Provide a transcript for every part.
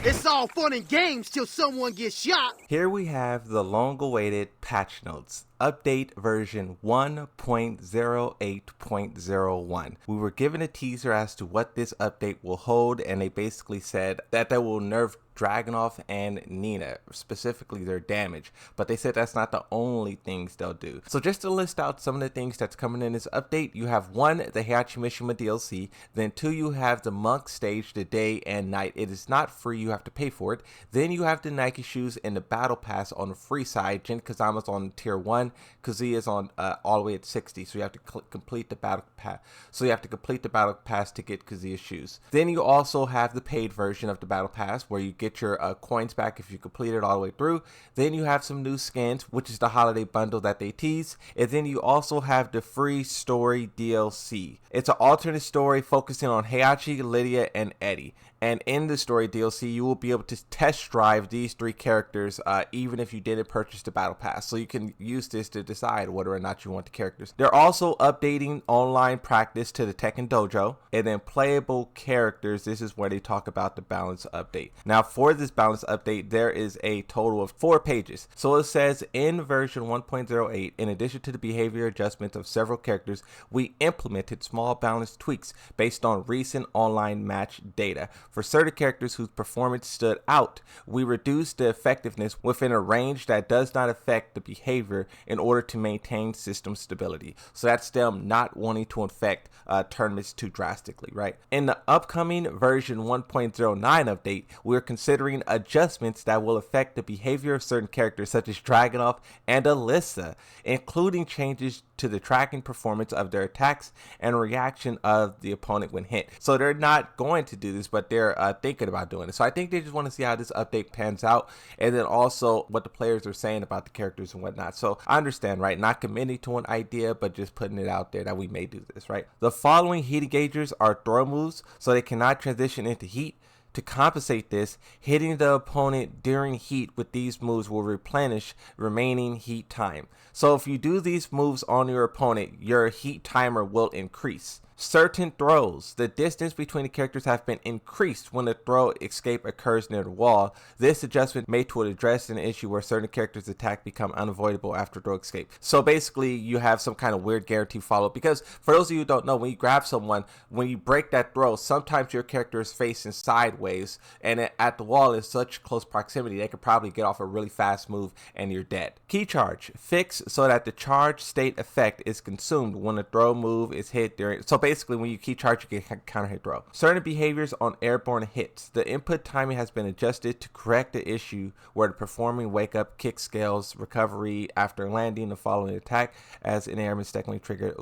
It's all fun and games till someone gets shot. Here we have the long-awaited patch notes. Update version 1.08.01. We were given a teaser as to what this update will hold, and they basically said that they will nerf Dragunov and Nina, specifically their damage, but they said that's not the only things they'll do. So just to list out some of the things that's coming in this update, you have 1, the Heihachi Mishima DLC, then 2, you have the Monk stage, the day and night. It is not free, you have to pay for it. Then you have the Nike shoes and the battle pass on the free side. Jin Kazama's on tier 1, Kazuya's on all the way at 60, so you have to complete the battle pass. So you have to complete the battle pass to get Kazuya's shoes. Then you also have the paid version of the battle pass where you get your coins back if you complete it all the way through. Then you have some new skins, which is the holiday bundle that they tease. And then you also have the free story DLC. It's an alternate story focusing on Heihachi, Lydia, and Eddie. And in the story DLC, you will be able to test drive these 3 characters even if you didn't purchase the battle pass. So you can use this to decide whether or not you want the characters. They're also updating online practice to the Tekken Dojo. And then playable characters, this is where they talk about the balance update. Now for this balance update, there is a total of 4 pages. So it says in version 1.08, in addition to the behavior adjustments of several characters, we implemented small balance tweaks based on recent online match data. For certain characters whose performance stood out, we reduced the effectiveness within a range that does not affect the behavior in order to maintain system stability. So that's them not wanting to affect tournaments too drastically, right? In the upcoming version 1.09 update, we're considering adjustments that will affect the behavior of certain characters such as Dragunov and Alyssa, including changes to the tracking performance of their attacks and reaction of the opponent when hit. So they're not going to do this, but they're thinking about doing it. So I think they just want to see how this update pans out, and then also what the players are saying about the characters and whatnot. So I understand, right? Not committing to an idea, but just putting it out there that we may do this, right? The following heat engagers are throw moves, so they cannot transition into heat. To compensate this, hitting the opponent during heat with these moves will replenish remaining heat time. So if you do these moves on your opponent, your heat timer will increase. Certain throws, the distance between the characters have been increased when the throw escape occurs near the wall. This adjustment made to address an issue where certain characters' attack become unavoidable after throw escape. So basically you have some kind of weird guarantee follow, because for those of you who don't know, when you grab someone, when you break that throw, sometimes your character is facing sideways and at the wall in such close proximity they could probably get off a really fast move and you're dead. Key charge, fix so that the charge state effect is consumed when the throw move is hit during, so basically when you key charge you get counter hit throw. Certain behaviors on airborne hits, the input timing has been adjusted to correct the issue where the performing wake up kick scales recovery after landing the following attack as an air mistakenly triggered.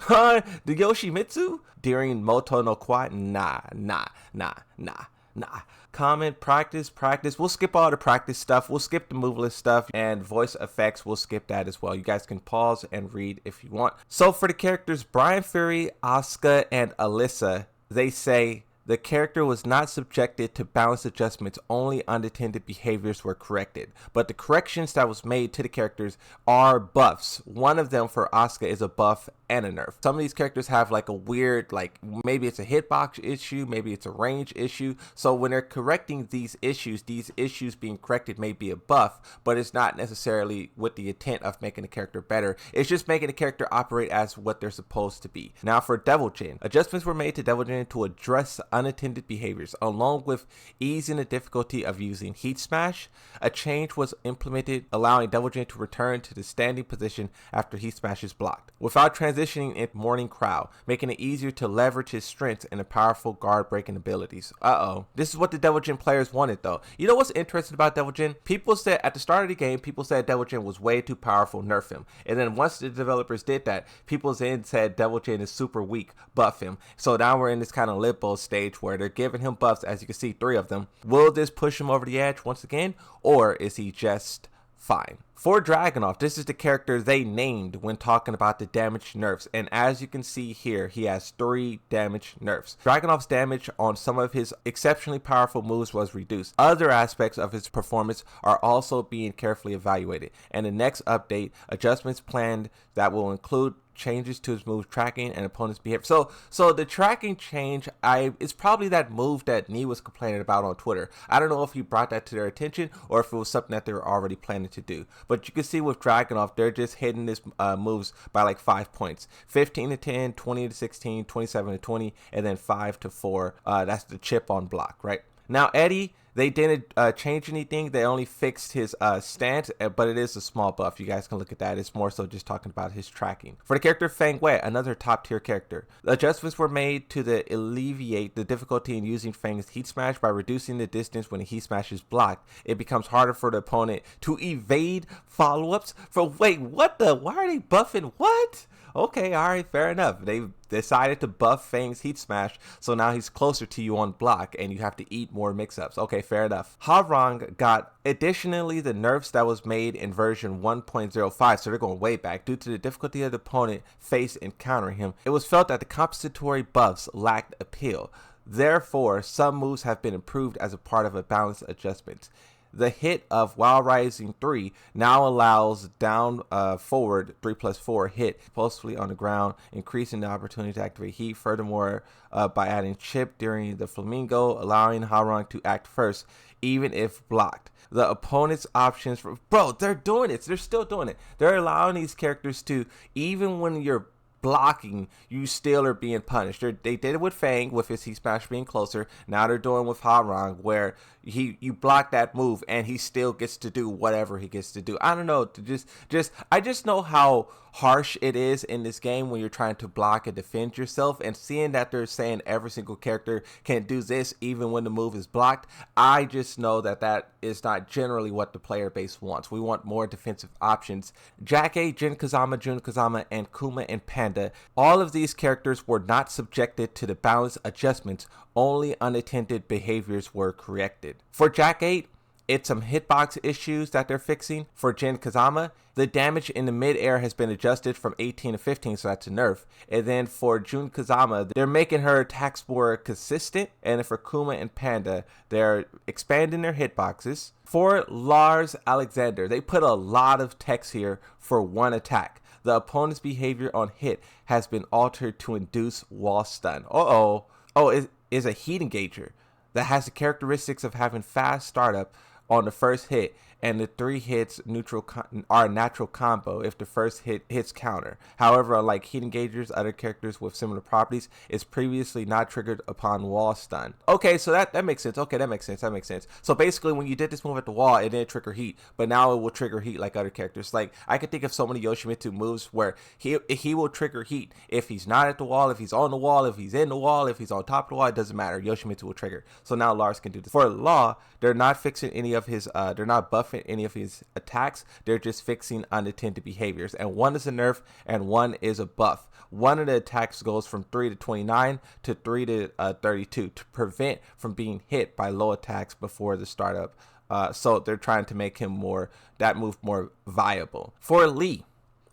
The Yoshimitsu during Moto no Quad? Nah. Comment, practice. We'll skip all the practice stuff. We'll skip the moveless stuff, and voice effects, we'll skip that as well. You guys can pause and read if you want. So for the characters Brian Fury, Asuka, and Alyssa, they say the character was not subjected to balance adjustments, only unintended behaviors were corrected. But the corrections that was made to the characters are buffs. One of them for Asuka is a buff and a nerf. Some of these characters have like a weird, like maybe it's a hitbox issue, maybe it's a range issue. So when they're correcting these issues being corrected may be a buff, but it's not necessarily with the intent of making the character better. It's just making the character operate as what they're supposed to be. Now for Devil Jin, adjustments were made to Devil Jin to address unintended behaviors, along with easing the difficulty of using Heat Smash. A change was implemented allowing Devil Jin to return to the standing position after Heat Smash is blocked, without transitioning into Morning Crow, making it easier to leverage his strengths and the powerful guard breaking abilities. This is what the Devil Jin players wanted though. You know what's interesting about Devil Jin? People said at the start of the game, people said Devil Jin was way too powerful, nerf him. And then once the developers did that, people then said Devil Jin is super weak, buff him. So now we're in this kind of limbo stage where they're giving him buffs, as you can see, 3 of them. Will this push him over the edge once again, or is he just fine? For Dragunov, this is the character they named when talking about the damage nerfs, and as you can see here, he has 3 damage nerfs. Dragunov's damage on some of his exceptionally powerful moves was reduced. Other aspects of his performance are also being carefully evaluated, and the next update, adjustments planned that will include changes to his move tracking and opponent's behavior. So the tracking change, it's probably that move that Nee was complaining about on Twitter. I don't know if he brought that to their attention or if it was something that they were already planning to do. But you can see with Dragunov, they're just hitting his moves by like 5 points. 15 to 10, 20 to 16, 27 to 20, and then 5 to 4. That's the chip on block, right? Now Eddie, they didn't change anything. They only fixed his stance, but it is a small buff. You guys can look at that. It's more so just talking about his tracking. For the character Feng Wei, another top tier character, the adjustments were made to alleviate the difficulty in using Feng's heat smash by reducing the distance when the heat smash is blocked. It becomes harder for the opponent to evade follow-ups. Wait, what the? Why are they buffing what? Okay, all right, fair enough. They decided to buff Fang's heat smash, so now he's closer to you on block and you have to eat more mix-ups. Okay, fair enough. Harong got additionally the nerfs that was made in version 1.05, so they're going way back. Due to the difficulty of the opponent face encountering him, it was felt that the compensatory buffs lacked appeal. Therefore, some moves have been improved as a part of a balanced adjustment. The hit of Wild Rising 3 now allows down forward 3+4 hit impulsively on the ground, increasing the opportunity to activate heat. Furthermore, by adding chip during the flamingo, allowing Harong to act first, even if blocked. The opponent's options for they're doing it. They're still doing it. They're allowing these characters to, even when you're blocking, you still are being punished. They did it with Fang with his heat smash being closer. Now they're doing with Harong where you block that move and he still gets to do whatever he gets to do. I don't know, I just know how harsh it is in this game when you're trying to block and defend yourself, and seeing that they're saying every single character can do this even when the move is blocked, I just know that that is not generally what the player base wants. We want more defensive options. Jackie, Jin Kazama, and Kuma and Panda, all of these characters were not subjected to the balance adjustments. Only unattended behaviors were corrected. For Jack 8, it's some hitbox issues that they're fixing. For Jin Kazama, the damage in the mid-air has been adjusted from 18 to 15, so that's a nerf. And then for Jun Kazama, they're making her attacks more consistent. And for Kuma and Panda, they're expanding their hitboxes. For Lars Alexander, they put a lot of text here for one attack. The opponent's behavior on hit has been altered to induce wall stun. It is a heat engager that has the characteristics of having fast startup on the first hit, and the 3 hits are a natural combo if the first hit hits counter. However, unlike heat engagers, other characters with similar properties is previously not triggered upon wall stun. Okay, so that makes sense. Okay, that makes sense. So basically, when you did this move at the wall, it didn't trigger heat, but now it will trigger heat like other characters. Like, I could think of so many Yoshimitsu moves where he will trigger heat if he's not at the wall, if he's on the wall, if he's in the wall, if he's on top of the wall, it doesn't matter. Yoshimitsu will trigger. So now Lars can do this. For Law, they're not fixing any of his, they're not buffing any of his attacks. They're just fixing unattended behaviors, and one is a nerf and one is a buff. One of the attacks goes from 3 to 29 to 3 to 32 to prevent from being hit by low attacks before the startup. So they're trying to make him that move more viable. For Lee,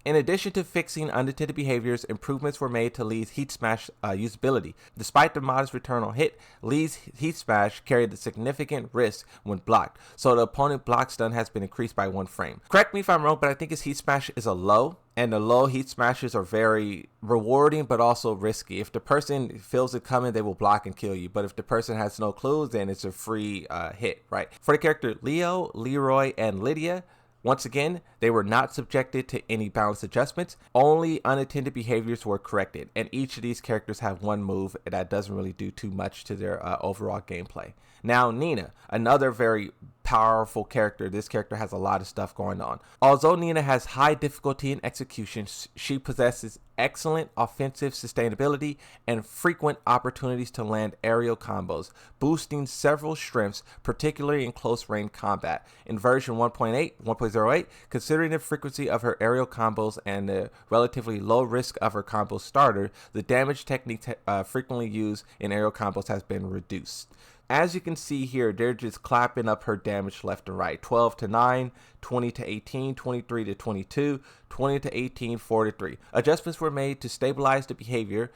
in addition to fixing unintended behaviors, improvements were made to Lee's heat smash usability. Despite the modest return on hit, Lee's heat smash carried a significant risk when blocked, so the opponent block stun has been increased by 1 frame. Correct me if I'm wrong, but I think his heat smash is a low, and the low heat smashes are very rewarding but also risky. If the person feels it coming, they will block and kill you, but if the person has no clues, then it's a free hit, right? For the character Leo, Leroy, and Lydia, once again, they were not subjected to any balance adjustments. Only unattended behaviors were corrected, and each of these characters have one move that doesn't really do too much to their overall gameplay. Now, Nina, another very powerful character. This character has a lot of stuff going on. Although Nina has high difficulty in execution, she possesses excellent offensive sustainability and frequent opportunities to land aerial combos, boosting several strengths, particularly in close range combat. In version 1.08, considering the frequency of her aerial combos and the relatively low risk of her combo starter, the damage technique frequently used in aerial combos has been reduced. as you can see here, they're just clapping up her damage left and right. 12 to 9, 20 to 18, 23 to 22, 20 to 18, 4 to 3. Adjustments were made to stabilize the behavior,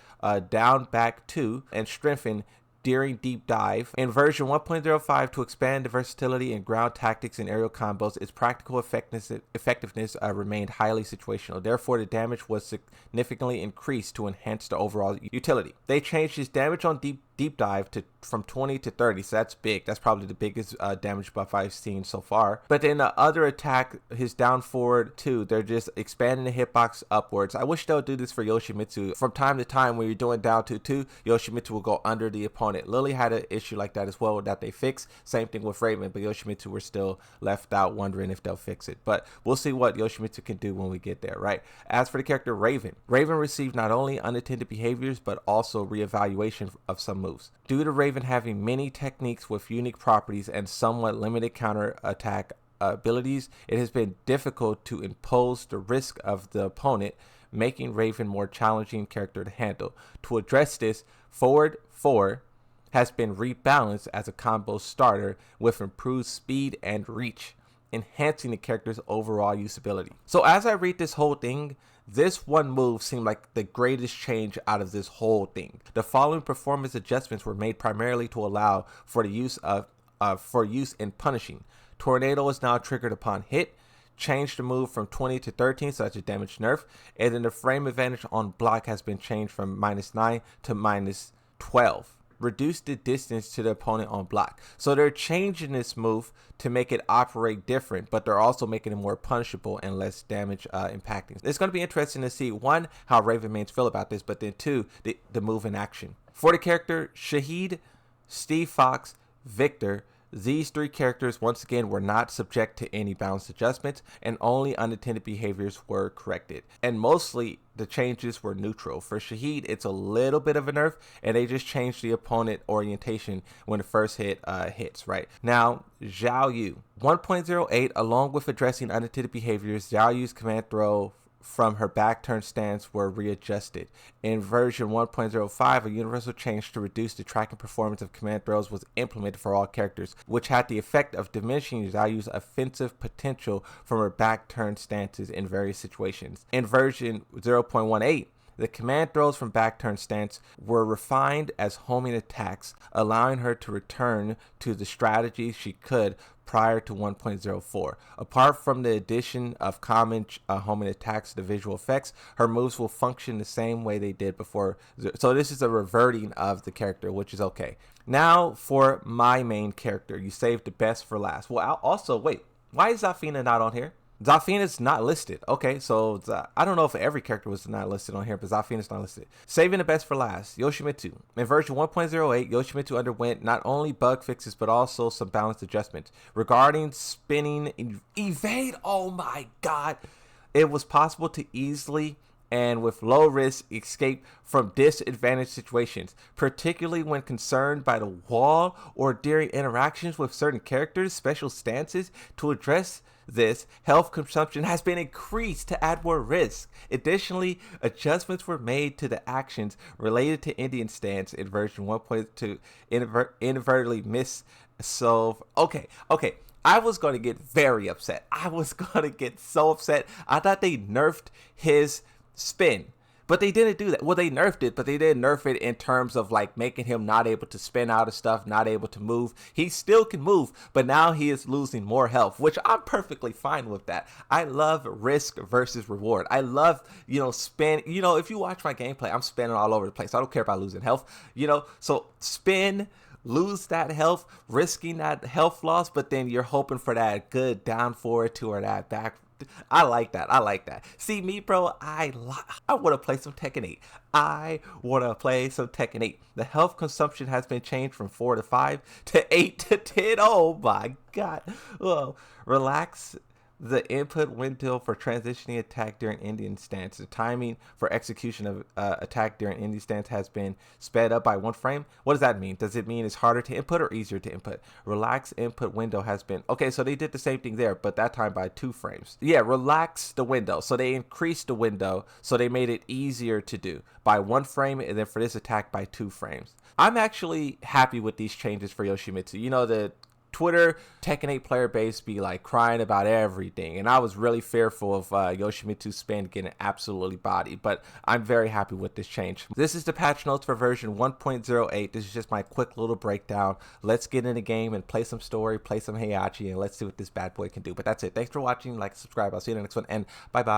down, back 2, and strengthen during deep dive. In version 1.05, to expand the versatility in ground tactics and aerial combos, its practical effectiveness remained highly situational. Therefore, the damage was significantly increased to enhance the overall utility. They changed his damage on deep dive from 20 to 30, so that's big. That's probably the biggest damage buff I've seen so far. But then the other attack, his down forward 2, they're just expanding the hitbox upwards. I wish they'll do this for Yoshimitsu. From time to time when you're doing down 2-2, Yoshimitsu will go under the opponent. Lily had an issue like that as well that they fixed. Same thing with Raven, but Yoshimitsu were still left out wondering if they'll fix it. But we'll see what Yoshimitsu can do when we get there, right? As for the character Raven received not only unattended behaviors but also reevaluation of some moves. Due to Raven having many techniques with unique properties and somewhat limited counter attack abilities, it has been difficult to impose the risk of the opponent, making Raven more challenging character to handle. To address this, forward 4 has been rebalanced as a combo starter with improved speed and reach, enhancing the character's overall usability. So as I read this whole thing, this one move seemed like the greatest change out of this whole thing. The following performance adjustments were made primarily to allow for the use in punishing. Tornado is now triggered upon hit. Change the move from 20 to 13, so that's a damage nerf. And then the frame advantage on block has been changed from -9 to -12. Reduce the distance to the opponent on block. So they're changing this move to make it operate different, but they're also making it more punishable and less damage impacting. It's going to be interesting to see, one, how Raven mains feel about this, but then two, the move in action. For the character Shahid, Steve Fox, Victor, these 3 characters once again were not subject to any balance adjustments, and only unattended behaviors were corrected. And mostly the changes were neutral. For Shahid, it's a little bit of a nerf, and they just changed the opponent orientation when the first hit hits, right? Now, Xiaoyu. 1.08, along with addressing unattended behaviors, Xiaoyu's command throw from her back turn stance were readjusted. In version 1.05, a universal change to reduce the tracking performance of command throws was implemented for all characters, which had the effect of diminishing Xiaoyu's offensive potential from her back turn stances in various situations. In version 0.18, the command throws from back turn stance were refined as homing attacks, allowing her to return to the strategy she could prior to 1.04. Apart from the addition of common homing attacks to the visual effects, her moves will function the same way they did before. So this is a reverting of the character, which is okay. Now for my main character. You saved the best for last. Well, also, wait, why is Zafina not on here? Zafina's not listed. Okay, so I don't know if every character was not listed on here, but Zafina's not listed. Saving the best for last, Yoshimitsu. In version 1.08, Yoshimitsu underwent not only bug fixes, but also some balance adjustments. Regarding spinning evade, oh my god, it was possible to easily and with low risk escape from disadvantaged situations, particularly when concerned by the wall or during interactions with certain characters' special stances. To address this, health consumption has been increased to add more risk. Additionally, adjustments were made to the actions related to Indian stance in version 1.2 inadvertently miss. So okay, I was going to get very upset. I was going to get so upset. I thought they nerfed his spin, but they didn't do that. Well, they nerfed it, but they didn't nerf it in terms of like making him not able to spin out of stuff, not able to move. He still can move, but now he is losing more health, which I'm perfectly fine with that. I love risk versus reward. I love, spin. If you watch my gameplay, I'm spinning all over the place. I don't care about losing health, so spin, lose that health, risking that health loss, but then you're hoping for that good down forward to or that back. I like that. See me, bro, I want to play some Tekken 8. The health consumption has been changed from 4 to 5 to 8 to 10. Oh my god. Well, relax The input window for transitioning attack during Indian stance. The timing for execution of attack during Indian stance has been sped up by 1 frame. What does that mean? Does it mean it's harder to input or easier to input? Relax input window has been... Okay, so they did the same thing there, but that time by 2 frames. Yeah, relax the window. So they increased the window, so they made it easier to do by 1 frame, and then for this attack by 2 frames. I'm actually happy with these changes for Yoshimitsu. You know, the Twitter Tekken 8 player base be like crying about everything, and I was really fearful of Yoshimitsu's spin getting absolutely bodied, but I'm very happy with this change. This is the patch notes for version 1.08. This is just my quick little breakdown. Let's get in the game and play some story, play some Heihachi, and let's see what this bad boy can do. But that's it. Thanks for watching. Like, subscribe. I'll see you in the next one, and bye bye.